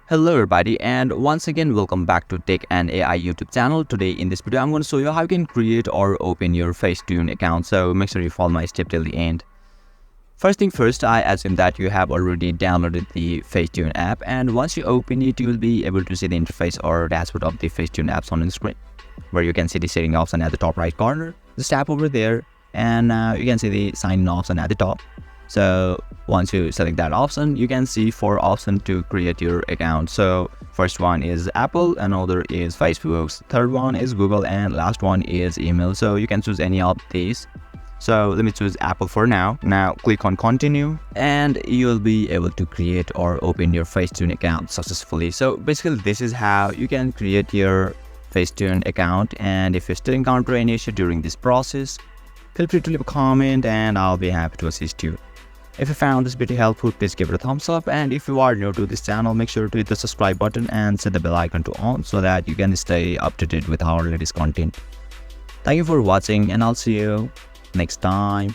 Hello everybody, and once again welcome back to Tech and AI YouTube channel. Today in this video I'm going to show you how you can create or open your FaceTune account, so make sure you follow my step till the end. First thing first, I assume that you have already downloaded the FaceTune app, and once you open it you will be able to see the interface or dashboard of the FaceTune apps on the screen, where you can see the setting option at the top right corner. Just tap over there and you can see the sign in option at the top. So once you select that option, you can see 4 options to create your account. So first one is Apple, another is Facebook, third one is Google, and last one is email. So you can choose any of these. So let me choose Apple for now. Now click on continue and you'll be able to create or open your FaceTune account successfully. So basically this is how you can create your FaceTune account, and if you still encounter any issue during this process, feel free to leave a comment and I'll be happy to assist you. If you found this video helpful, please give it a thumbs up, and if you are new to this channel, make sure to hit the subscribe button and set the bell icon to on so that you can stay up to date with our latest content. Thank you for watching and I'll see you next time.